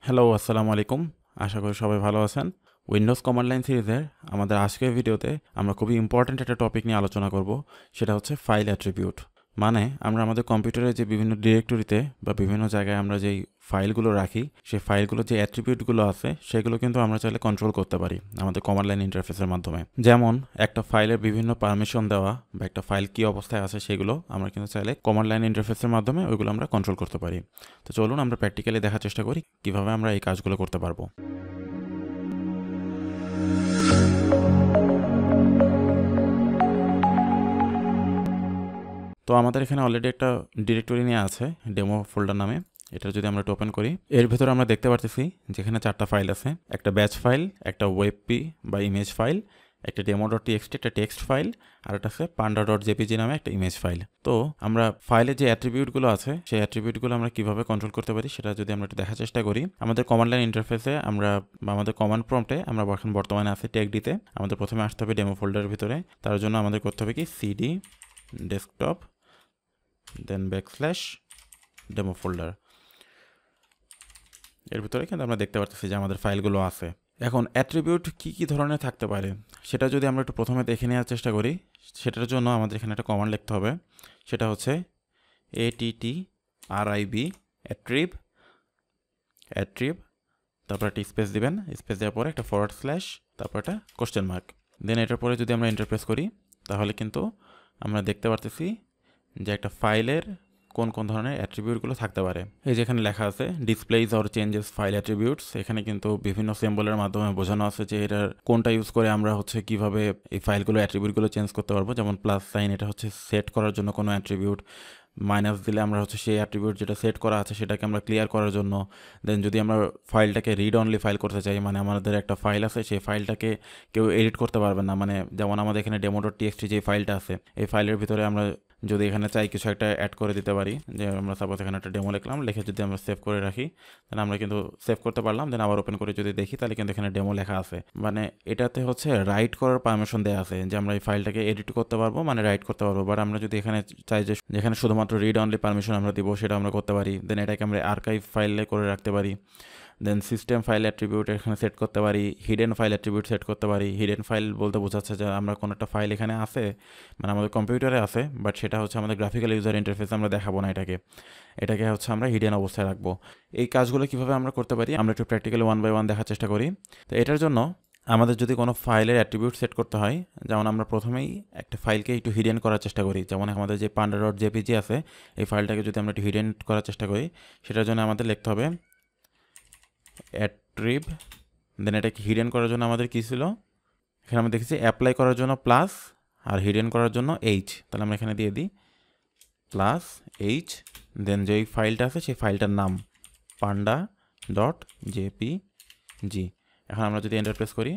Hello, আসসালামু আলাইকুম। আশা করি সবাই ভালো আছেন। উইন্ডোজ কমান্ড লাইন সিরিজের আমাদের আজকের ভিডিওতে আমরা খুবই ইম্পর্ট্যান্ট একটা টপিক নিয়ে আলোচনা করব। সেটা হচ্ছে ফাইল অ্যাট্রিবিউট। মানে আমরা আমাদের কম্পিউটারে যে বিভিন্ন ডিরেক্টরিতে বা বিভিন্ন জায়গায় আমরা যেই ফাইলগুলো রাখি, সেই ফাইলগুলোর যে অ্যাট্রিবিউটগুলো আছে সেগুলো কিন্তু আমরা চাইলে কন্ট্রোল করতে পারি আমাদের কমান্ড লাইন ইন্টারফেসের মাধ্যমে। যেমন একটা ফাইলের বিভিন্ন পারমিশন দেওয়া বা একটা ফাইল কী অবস্থায় আছে সেগুলো আমরা কিন্তু চাইলে কমান্ড লাইন ইন্টারফেসের মাধ্যমে ওইগুলো আমরা কন্ট্রোল করতে পারি। তো চলুন আমরা প্র্যাকটিক্যালি দেখার চেষ্টা করি কিভাবে আমরা এই কাজগুলো করতে পারবো। তো আমাদের এখানে অলরেডি একটা ডিরেক্টরি নিয়ে আছে ডেমো ফোল্ডার নামে। এটা যদি আমরা ওপেন করি, এর ভিতরে আমরা দেখতে পারতেছি যেখানে 4টা ফাইল আছে। একটা ব্যাচ ফাইল, একটা ওয়েবপি বা ইমেজ ফাইল, একটা demo.txt একটা টেক্সট ফাইল, আর একটা আছে panda.jpg নামে একটা ইমেজ ফাইল। তো আমরা ফাইলের যে অ্যাট্রিবিউটগুলো আছে সেই অ্যাট্রিবিউটগুলো আমরা কিভাবে কন্ট্রোল করতে পারি সেটা যদি আমরা একটু দেখার চেষ্টা করি। আমাদের কমান্ড লাইন ইন্টারফেসে আমরা বা আমাদের কমান্ড প্রম্পটে আমরা এখন বর্তমানে আছি টেকডিতে। আমাদের প্রথমে আসতে হবে ডেমো ফোল্ডারের ভিতরে। তার জন্য আমাদের করতে হবে কি সিডি ডেস্কটপ দেন /ডেমো ফোল্ডার। এর ভিতরে কিন্তু আমরা দেখতে পাচ্ছি যে আমাদের ফাইলগুলো আছে। এখন অ্যাট্রিবিউট কি ধরনের থাকতে পারে সেটা যদি আমরা একটু প্রথমে দেখে নেওয়ার চেষ্টা করি, সেটার জন্য আমাদের এখানে একটা কমান্ড লিখতে হবে। সেটা হচ্ছে ATTRIB অ্যাট্রিব, তারপর একটা স্পেস দিবেন, স্পেস দেওয়ার পরে একটা / তারপর একটা কোশ্চেন মার্ক। দেন এটার পরে যদি আমরা ইন্টারপ্রেস করি তাহলে কিন্তু আমরা দেখতে পারতেছি যে একটা ফাইলের কোন ধরনের অ্যাট্রিবিউটগুলো থাকতে পারে। এই যেখানে লেখা আছে ডিসপ্লেইজ অর চেঞ্জেস ফাইল অ্যাট্রিবিউটস, এখানে কিন্তু বিভিন্ন সিম্বলের মাধ্যমে বোঝানো আছে যে এটার কোনটা ইউজ করে আমরা কিভাবে এই ফাইলগুলো অ্যাট্রিবিউটগুলো চেঞ্জ করতে পারবো। যেমন +সাইন, এটা হচ্ছে সেট করার জন্য কোনো অ্যাট্রিবিউট। মাইনাস দিলে আমরা সেই অ্যাট্রিবিউট যেটা সেট করা আছে সেটাকে আমরা ক্লিয়ার করার জন্য। দেন যদি আমরা ফাইলটাকে রিড অনলি ফাইল করতে চাই, মানে আমাদের একটা ফাইল আছে সেই ফাইলটাকে কেউ এডিট করতে পারবে না। মানে যেমন আমাদের এখানে demo.txt যে ফাইলটা আছে, এই ফাইলের ভিতরে আমরা যদি এখানে চাই কিছু একটা অ্যাড করে দিতে পারি। যে আমরা সাপোজ এখানে একটা ডেমো লিখলাম, লিখে যদি আমরা সেভ করে রাখি তাহলে আমরা কিন্তু সেভ করতে পারলাম। দেন আবার ওপেন করে যদি দেখি তাহলে কিন্তু এখানে ডেমো লেখা আছে। মানে এটাতে রাইট করার পারমিশন দেওয়া আছে যে আমরা এই ফাইলটাকে এডিট করতে পারবো, মানে রাইট করতে পারবো। বাট আমরা যদি এখানে চাই যে যেখানে শুধুমাত্র রিড অনলি পারমিশন আমরা দিব, সেটা আমরা করতে পারি। দেন এটাকে আমরা আর্কাইভ ফাইলে করে রাখতে পারি। দেন সিস্টেম ফাইল অ্যাট্রিবিউট এখানে সেট করতে পারি, হিডেন ফাইল অ্যাট্রিবিউট সেট করতে পারি। হিডেন ফাইল বলতে বোঝাচ্ছে যে আমরা কোনো একটা ফাইল এখানে আছে, মানে আমাদের কম্পিউটারে আছে, বাট সেটা আমাদের গ্রাফিক্যাল ইউজার ইন্টারফেসে আমরা দেখাবো না। এটাকে আমরা হিডেন অবস্থায় রাখবো। এই কাজগুলো কিভাবে আমরা করতে পারি আমরা একটু প্র্যাকটিক্যালি 1 বাই 1 দেখার চেষ্টা করি। তো এটার জন্য আমাদের যদি কোনো ফাইলের অ্যাট্রিবিউট সেট করতে হয়, যেমন আমরা প্রথমেই একটা ফাইলকে একটু হিডেন করার চেষ্টা করি। যেমন আমাদের যে panda.jpg আছে, এই ফাইলটাকে যদি আমরা একটু হিডেন করার চেষ্টা করি, সেটার জন্য আমাদের লিখতে হবে অ্যাট্রিব। দেন এটাকে হিডেন করার জন্য আমাদের কী ছিল, এখানে আমরা দেখেছি অ্যাপ্লাই করার জন্য প্লাস আর হিডেন করার জন্য এইচ। তাহলে আমরা এখানে দিয়ে দিই +H। দেন যেই ফাইলটা আছে সেই ফাইলটার নাম panda.jpg। এখন আমরা যদি এন্টার প্রেস করি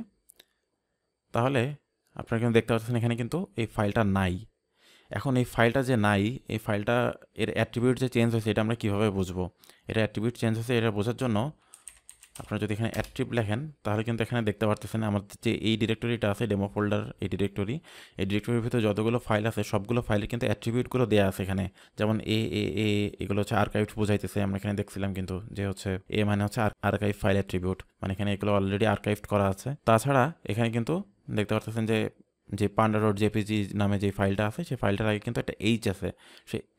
তাহলে আপনারা কিন্তু দেখতে পাচ্ছেন এখানে কিন্তু এই ফাইলটা নাই। এখন এই ফাইলটা যে নাই, এই ফাইলটা এর অ্যাট্রিবিউট যে চেঞ্জ হয়েছে এটা আমরা কীভাবে বুঝবো? এটা অ্যাট্রিবিউট চেঞ্জ হয়েছে এটা বোঝার জন্য আপনারা যদি এখানে অ্যাট্রিব লেখেন তাহলে কিন্তু এখানে দেখতে পারতেছেন আমাদের যে এই ডিরেক্টরিটা আছে ডেমো ফোল্ডার, এই ডিরেক্টরির ভিতরে যতগুলো ফাইল আছে সবগুলো ফাইলে কিন্তু অ্যাট্রিবিউটগুলো দেওয়া আছে এখানে। যেমন এগুলো আর্কাইভ বোঝাইতেছে। আমরা এখানে দেখছিলাম কিন্তু যে এ মানে আর্কাইভ ফাইল অ্যাট্রিবিউট, মানে এখানে এগুলো অলরেডি আর্কাইভ করা আছে। তাছাড়া এখানে কিন্তু দেখতে পারতেছেন যে panda.jpg নামে যে ফাইলটা আছে সেই ফাইলটার আগে কিন্তু একটা এইচ আছে,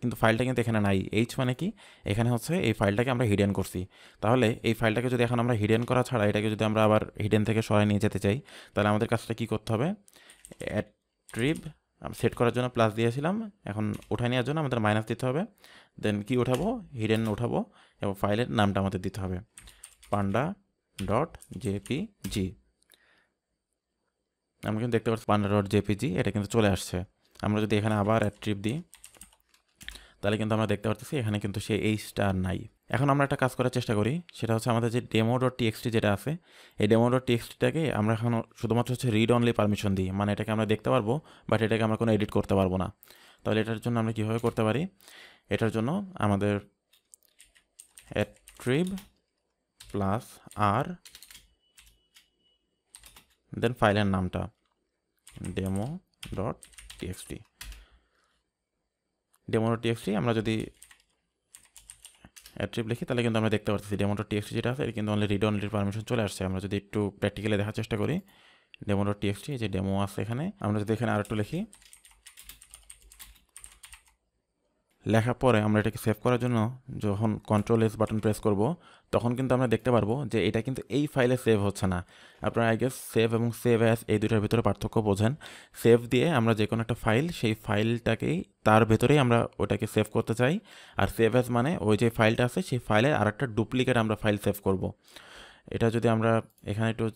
কিন্তু ফাইলটা কিন্তু এখানে নাই। এইচ মানে কি, এখানে এই ফাইলটাকে আমরা হিডেন করছি। তাহলে এই ফাইলটাকে যদি এখন আমরা হিডেন করা ছাড়া এটাকে যদি আমরা আবার হিডেন থেকে সরাই নিয়ে যেতে চাই, তাহলে আমাদের কাজটা কি করতে হবে? অ্যাট্রিব সেট করার জন্য প্লাস দিয়েছিলাম, এখন উঠাই নেওয়ার জন্য আমাদের মাইনাস দিতে হবে। দেন কি উঠাবো? হিডেন উঠাবো এবং ফাইলের নামটা আমাদের দিতে হবে panda.jpg। আমরা কিন্তু দেখতে পাচ্ছি panda.jpg, এটা কিন্তু চলে আসছে। আমরা যদি এখানে আবার অ্যাট্রিব দিই তাহলে কিন্তু আমরা দেখতে পাচ্ছি এখানে কিন্তু সেই এইচটা আর নাই। এখন আমরা একটা কাজ করার চেষ্টা করি, সেটা আমাদের যে demo.txt যেটা আছে, এই demo.txtটাকে আমরা এখন শুধুমাত্র রিড অনলি পারমিশন দিই, মানে এটাকে আমরা দেখতে পারবো বাট এটাকে আমরা কোনো এডিট করতে পারবো না। তাহলে এটার জন্য আমরা কীভাবে করতে পারি? এটার জন্য আমাদের অ্যাট্রিব +r দেন ফাইলের নামটা demo.txt আমরা যদি অ্যাট্রিব লিখি তাহলে কিন্তু আমরা দেখতে পাচ্ছি demo.txt যেটা আছে এটা কিন্তু অনলি রিড অনলির পারমিশন চলে আসছে। আমরা যদি একটু প্র্যাকটিক্যালি দেখার চেষ্টা করি demo.txt যে ডেমো আছে এখানে, আমরা যদি এখানে আরেকটু লিখি, লেখার পরে আমরা এটাকে সেভ করার জন্য যখন Ctrl+S বাটন প্রেস করব তখন কিন্তু আমরা দেখতে পারবো যে এটা কিন্তু এই ফাইলে সেভ হচ্ছে না। আপনারা আই গেস সেভ এবং সেভ অ্যাজ এই দুটার ভিতরে পার্থক্য বোঝেন। সেভ দিয়ে আমরা যে কোনো একটা ফাইল, সেই ফাইলটাকেই তার ভেতরেই আমরা ওটাকে সেভ করতে চাই, আর সেভ অ্যাজ মানে ওই যে ফাইলটা আছে সেই ফাইলের আরেকটা ডুপ্লিকেট আমরা ফাইল সেভ করব। এটা যদি আমরা এখানে একটু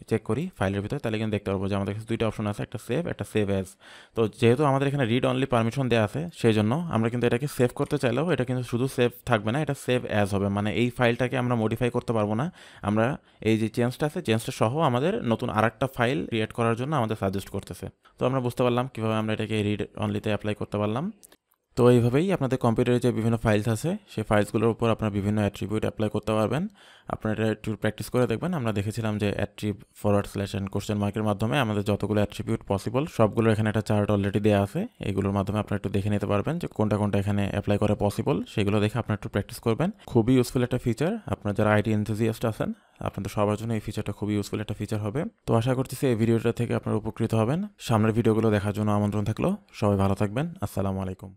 চেক করি ফাইলের ভিতরে তাহলে কিন্তু দেখতে পারবো যে আমাদের কাছে দুইটা অপশন আছে, একটা সেভ, একটা সেভ অ্যাজ। তো যেহেতু আমাদের এখানে রিড অনলি পারমিশন দেওয়া আছে সেই জন্য আমরা কিন্তু এটাকে সেভ করতে চাইলেও এটা কিন্তু শুধু সেভ থাকবে না, এটা সেভ অ্যাজ হবে। মানে এই ফাইলটাকে আমরা মডিফাই করতে পারবো না, আমরা এই যে চেঞ্জটা আছে চেঞ্জটা সহ আমাদের নতুন আরেকটা ফাইল ক্রিয়েট করার জন্য আমাদের সাজেস্ট করতেছে। তো আমরা বুঝতে পারলাম কীভাবে আমরা এটাকে রিড অনলিতে অ্যাপ্লাই করতে পারলাম। তো এইভাবেই আপনাদের কম্পিউটারে যে বিভিন্ন ফাইলস আছে সেই ফাইলসগুলোর উপর আপনারা বিভিন্ন অ্যাট্রিবিউট অ্যাপ্লাই করতে পারবেন। আপনারা এটা একটু প্র্যাকটিস করে দেখবেন। আমরা দেখেছিলাম যে অ্যাট্রিব /& মাধ্যমে আমাদের যতগুলো অ্যাট্রিবিউট পসিবল সবগুলো এখানে একটা চার্ট অলরেডি দেওয়া আছে, এগুলোর মাধ্যমে আপনারা একটু দেখে নিতে পারবেন যে কোনটা কোনটা এখানে অ্যাপ্লাই করা পসিবল, সেগুলো দেখে আপনারা একটু প্র্যাকটিস করবেন। খুবই ইউজফুল একটা ফিচার, আপনারা যারা আইটি এনথুজিয়াস্ট আছেন আপনাদের সবার জন্য এই ফিচারটা খুবই ইউজফুল একটা ফিচার হবে। তো আশা করতেছি এই ভিডিওটা থেকে আপনারা উপকৃত হবেন। সামনের ভিডিওগুলো দেখার জন্য আমন্ত্রণ থাকলো। সবাই ভালো থাকবেন। আসসালামু আলাইকুম।